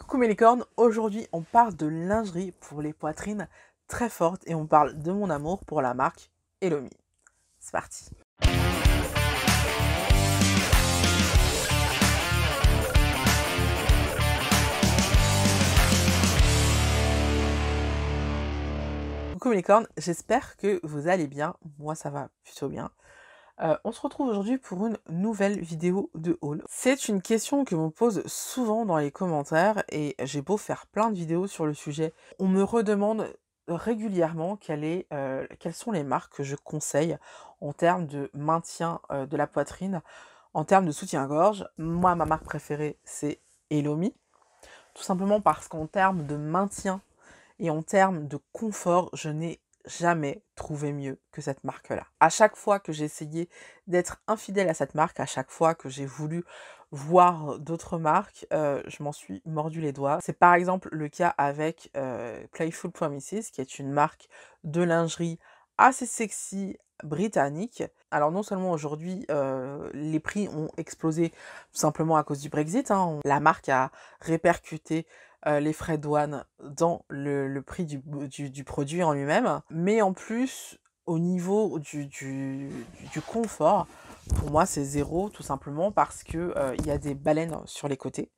Coucou mes licornes, aujourd'hui on parle de lingerie pour les poitrines très fortes et on parle de mon amour pour la marque Elomi. C'est parti. Coucou mes licornes, j'espère que vous allez bien, moi ça va plutôt bien. On se retrouve aujourd'hui pour une nouvelle vidéo de haul. C'est une question que me pose souvent dans les commentaires et j'ai beau faire plein de vidéos sur le sujet. On me redemande régulièrement quelles sont les marques que je conseille en termes de maintien de la poitrine, en termes de soutien-gorge. Moi, ma marque préférée, c'est Elomi. Tout simplement parce qu'en termes de maintien et en termes de confort, je n'ai jamais trouvé mieux que cette marque-là. À chaque fois que j'ai essayé d'être infidèle à cette marque, à chaque fois que j'ai voulu voir d'autres marques, je m'en suis mordu les doigts. C'est par exemple le cas avec Playful Promises, qui est une marque de lingerie assez sexy britannique. Alors non seulement aujourd'hui, les prix ont explosé tout simplement à cause du Brexit, hein. La marque a répercuté les frais de douane dans le prix du produit en lui-même. Mais en plus, au niveau du confort, pour moi, c'est zéro, tout simplement parce que il y a des baleines sur les côtés.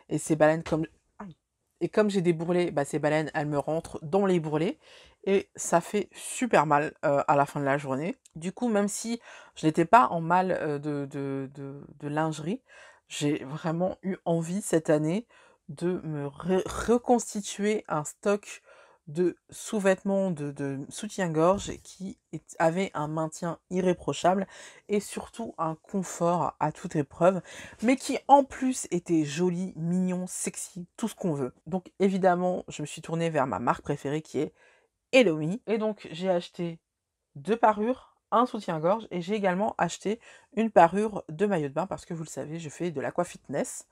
Et ces baleines, comme j'ai des bourrelets, bah, ces baleines, elles me rentrent dans les bourrelets. Et ça fait super mal à la fin de la journée. Du coup, même si je n'étais pas en mal de lingerie, j'ai vraiment eu envie cette année de me reconstituer un stock de sous-vêtements, de soutien-gorge avait un maintien irréprochable et surtout un confort à toute épreuve, mais qui en plus était joli, mignon, sexy, tout ce qu'on veut. Donc évidemment, je me suis tournée vers ma marque préférée qui est Elomi. Et donc j'ai acheté 2 parures, un soutien-gorge et j'ai également acheté une parure de maillot de bain parce que vous le savez, je fais de l'aquafitness.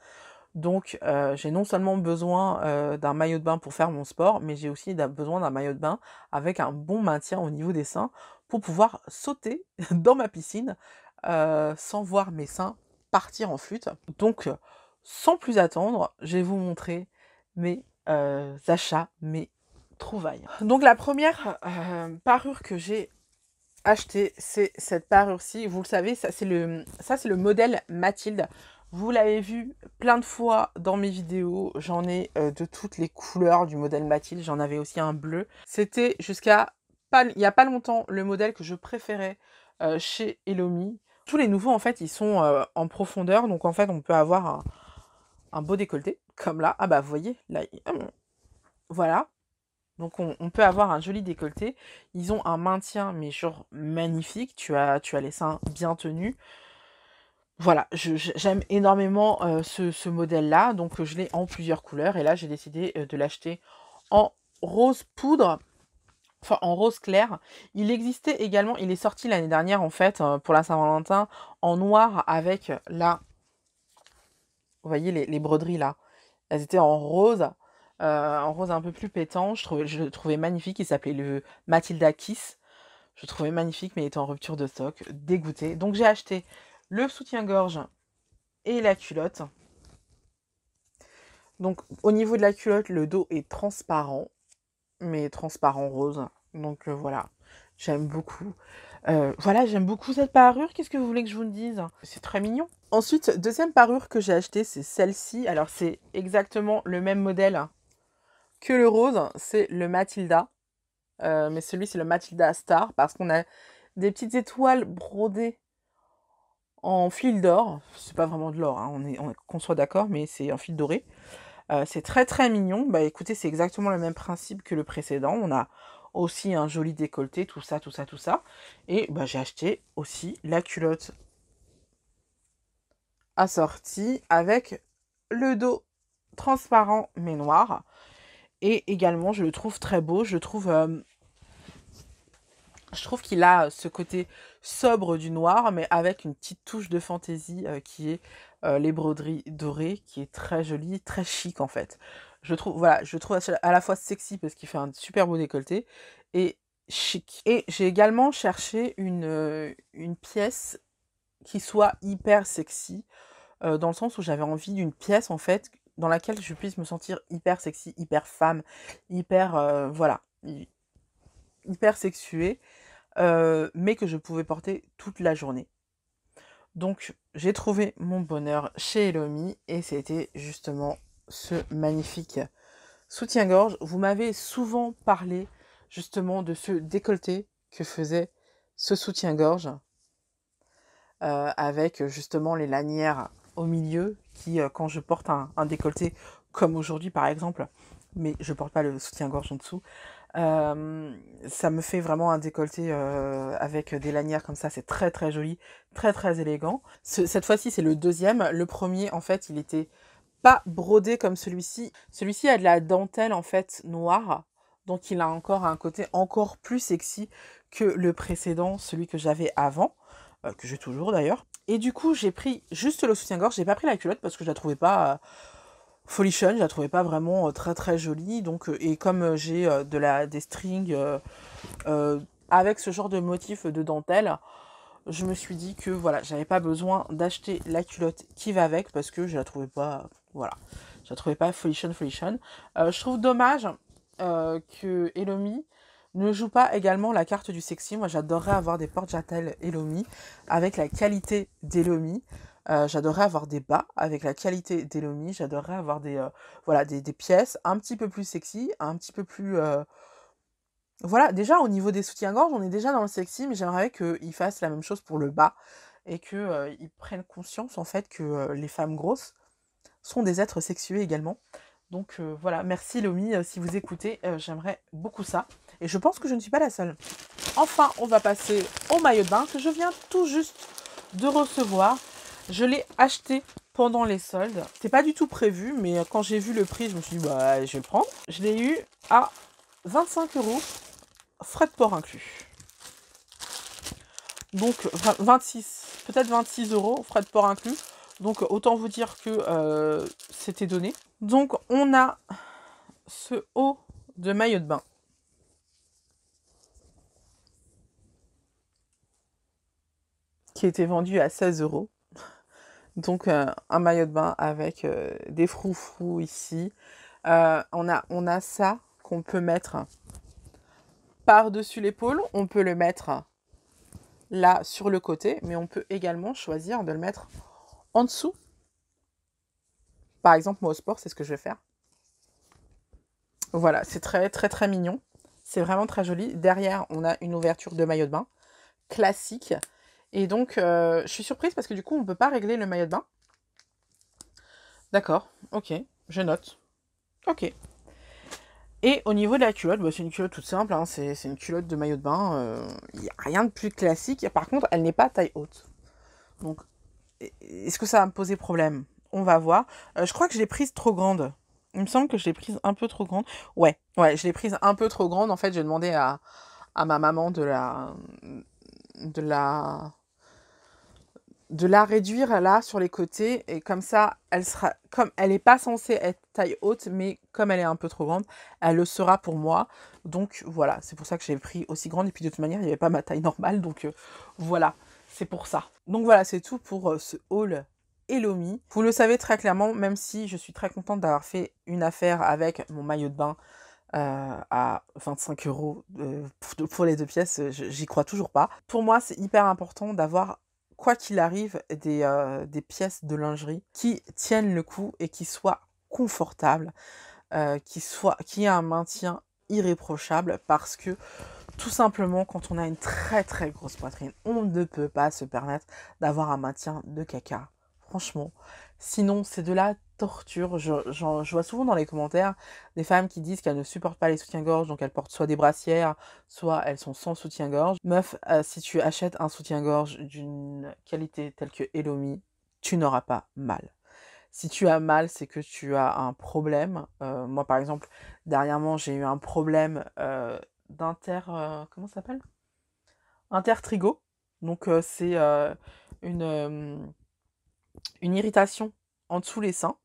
Donc j'ai non seulement besoin d'un maillot de bain pour faire mon sport, mais j'ai aussi besoin d'un maillot de bain avec un bon maintien au niveau des seins pour pouvoir sauter dans ma piscine sans voir mes seins partir en flûte. Donc sans plus attendre, je vais vous montrer mes achats, mes trouvailles. Donc la première parure que j'ai achetée, c'est cette parure-ci. Vous le savez, ça c'est le modèle Mathilde. Vous l'avez vu plein de fois dans mes vidéos, j'en ai de toutes les couleurs du modèle Mathilde, j'en avais aussi un bleu. C'était il n'y a pas longtemps le modèle que je préférais chez Elomi. Tous les nouveaux en fait ils sont en profondeur, donc en fait on peut avoir un beau décolleté, comme là. Ah bah vous voyez, là, voilà. Donc on peut avoir un joli décolleté. Ils ont un maintien mais genre magnifique, tu as les seins bien tenus. Voilà, j'aime énormément ce modèle-là, donc je l'ai en plusieurs couleurs, et là j'ai décidé de l'acheter en rose poudre, enfin en rose clair. Il existait également, il est sorti l'année dernière en fait, pour la Saint-Valentin, en noir avec là, vous voyez les broderies là, elles étaient en rose un peu plus pétant, je le trouvais magnifique, il s'appelait le Matilda Kiss. Je le trouvais magnifique, mais il était en rupture de stock, dégoûté. Donc j'ai acheté le soutien-gorge et la culotte. Donc au niveau de la culotte, le dos est transparent, mais transparent rose. Donc voilà, j'aime beaucoup. Voilà, j'aime beaucoup cette parure. Qu'est-ce que vous voulez que je vous le dise? C'est très mignon. Ensuite, deuxième parure que j'ai achetée, c'est celle-ci. Alors c'est exactement le même modèle que le rose, c'est le Matilda. Mais celui c'est le Matilda Star parce qu'on a des petites étoiles brodées en fil d'or. C'est pas vraiment de l'or, hein, qu'on soit d'accord, mais c'est en fil doré. C'est très très mignon. Bah écoutez, c'est exactement le même principe que le précédent. On a aussi un joli décolleté, tout ça, tout ça, tout ça. Et bah j'ai acheté aussi la culotte assortie avec le dos transparent mais noir. Et également, je le trouve très beau. Je trouve qu'il a ce côté sobre du noir, mais avec une petite touche de fantaisie qui est les broderies dorées, qui est très jolie, très chic en fait. Je trouve à la fois sexy parce qu'il fait un super beau décolleté et chic. Et j'ai également cherché une pièce qui soit hyper sexy, dans le sens où j'avais envie d'une pièce en fait dans laquelle je puisse me sentir hyper sexy, hyper femme, hyper, voilà, hyper sexuée, mais que je pouvais porter toute la journée. Donc, j'ai trouvé mon bonheur chez Elomi et c'était justement ce magnifique soutien-gorge. Vous m'avez souvent parlé justement de ce décolleté que faisait ce soutien-gorge avec justement les lanières au milieu qui, quand je porte un décolleté comme aujourd'hui par exemple, mais je porte pas le soutien-gorge en dessous, ça me fait vraiment un décolleté avec des lanières comme ça, c'est très très joli, très très élégant. Cette fois-ci c'est le deuxième, le premier en fait il était pas brodé comme celui-ci. Celui-ci a de la dentelle en fait noire, donc il a encore un côté encore plus sexy que le précédent, celui que j'avais avant, que j'ai toujours d'ailleurs. Et du coup j'ai pris juste le soutien-gorge, j'ai pas pris la culotte parce que je la trouvais pas folichonne, je la trouvais pas vraiment très très jolie. Donc, et comme j'ai des strings avec ce genre de motif de dentelle, je me suis dit que voilà, j'avais pas besoin d'acheter la culotte qui va avec parce que je la trouvais pas, voilà, je la trouvais pas folichonne. Je trouve dommage que Elomi ne joue pas également la carte du sexy. Moi, j'adorerais avoir des porte-jartelles Elomi avec la qualité d'Elomi. J'adorerais avoir des bas avec la qualité d'Elomi. J'adorerais avoir voilà, des pièces un petit peu plus sexy, un petit peu plus... Voilà, déjà au niveau des soutiens-gorge, on est déjà dans le sexy, mais j'aimerais qu'ils fassent la même chose pour le bas et qu'ils prennent conscience en fait que les femmes grosses sont des êtres sexués également. Donc voilà, merci Lomi, si vous écoutez, j'aimerais beaucoup ça. Et je pense que je ne suis pas la seule. Enfin, on va passer au maillot de bain que je viens tout juste de recevoir. Je l'ai acheté pendant les soldes. C'était pas du tout prévu, mais quand j'ai vu le prix, je me suis dit, bah, je vais le prendre. Je l'ai eu à 25 €, frais de port inclus. Donc 26, peut-être 26 €, frais de port inclus. Donc autant vous dire que c'était donné. Donc on a ce haut de maillot de bain. Qui était vendu à 16 €. Donc un maillot de bain avec des froufrous ici. On a ça qu'on peut mettre par-dessus l'épaule. On peut le mettre là sur le côté, mais on peut également choisir de le mettre en dessous. Par exemple, moi au sport, c'est ce que je vais faire. Voilà, c'est très très très mignon. C'est vraiment très joli. Derrière, on a une ouverture de maillot de bain classique. Et donc, je suis surprise parce que du coup, on ne peut pas régler le maillot de bain. D'accord, ok, je note. Ok. Et au niveau de la culotte, bah, c'est une culotte toute simple, hein, c'est une culotte de maillot de bain. Il n'y a rien de plus classique. Par contre, elle n'est pas taille haute. Donc, est-ce que ça va me poser problème? On va voir. Je crois que je l'ai prise trop grande. Il me semble que je l'ai prise un peu trop grande. Ouais, je l'ai prise un peu trop grande. En fait, j'ai demandé à ma maman de la réduire là sur les côtés et comme ça elle sera, comme elle n'est pas censée être taille haute, mais comme elle est un peu trop grande, elle le sera pour moi. Donc voilà, c'est pour ça que j'ai pris aussi grande et puis de toute manière il n'y avait pas ma taille normale, donc voilà, c'est pour ça. Donc voilà, c'est tout pour ce haul Elomi. Vous le savez très clairement, même si je suis très contente d'avoir fait une affaire avec mon maillot de bain à 25 € pour les 2 pièces, j'y crois toujours pas. Pour moi, c'est hyper important d'avoir, quoi qu'il arrive, des pièces de lingerie qui tiennent le coup et qui soient confortables, qui aient un maintien irréprochable parce que tout simplement, quand on a une très très grosse poitrine, on ne peut pas se permettre d'avoir un maintien de caca. Franchement. Sinon, c'est de la torture. Je vois souvent dans les commentaires des femmes qui disent qu'elles ne supportent pas les soutiens-gorge, donc elles portent soit des brassières, soit elles sont sans soutien-gorge. Meuf, si tu achètes un soutien-gorge d'une qualité telle que Elomi, tu n'auras pas mal. Si tu as mal, c'est que tu as un problème. Moi, par exemple, dernièrement, j'ai eu un problème comment ça s'appelle? Intertrigo. Donc, c'est une irritation en dessous les seins.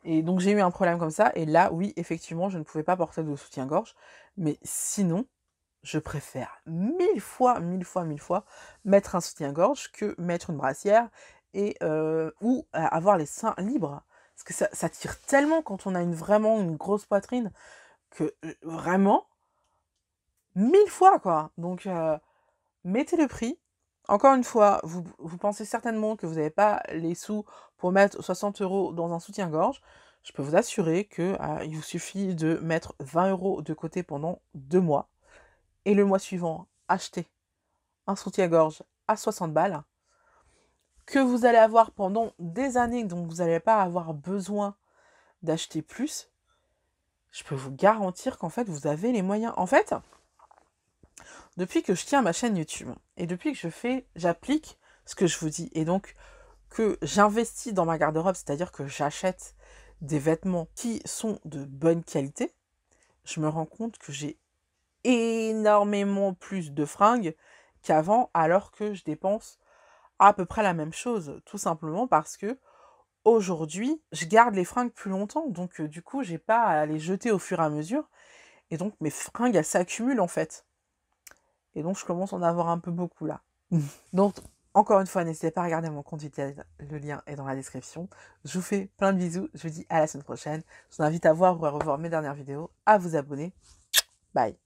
Et donc, j'ai eu un problème comme ça. Et là, oui, effectivement, je ne pouvais pas porter de soutien-gorge. Mais sinon, je préfère 1000 fois mettre un soutien-gorge que mettre une brassière ou avoir les seins libres. Parce que ça tire tellement quand on a vraiment une grosse poitrine que vraiment, 1000 fois quoi. Donc mettez le prix. Encore une fois, vous pensez certainement que vous n'avez pas les sous pour mettre 60 € dans un soutien-gorge. Je peux vous assurer que il vous suffit de mettre 20 € de côté pendant 2 mois. Et le mois suivant, acheter un soutien-gorge à 60 balles que vous allez avoir pendant des années, donc vous n'allez pas avoir besoin d'acheter plus. Je peux vous garantir qu'en fait, vous avez les moyens. En fait, depuis que je tiens ma chaîne YouTube et depuis que j'applique ce que je vous dis et donc que j'investis dans ma garde-robe, c'est-à-dire que j'achète des vêtements qui sont de bonne qualité, je me rends compte que j'ai énormément plus de fringues qu'avant, alors que je dépense à peu près la même chose, tout simplement parce que aujourd'hui, je garde les fringues plus longtemps, donc du coup, j'ai pas à les jeter au fur et à mesure, et donc mes fringues, elles s'accumulent en fait. Et donc, je commence à en avoir un peu beaucoup là. Donc, encore une fois, n'hésitez pas à regarder mon compte Vitel, le lien est dans la description. Je vous fais plein de bisous, je vous dis à la semaine prochaine. Je vous invite à voir ou à revoir mes dernières vidéos, à vous abonner. Bye.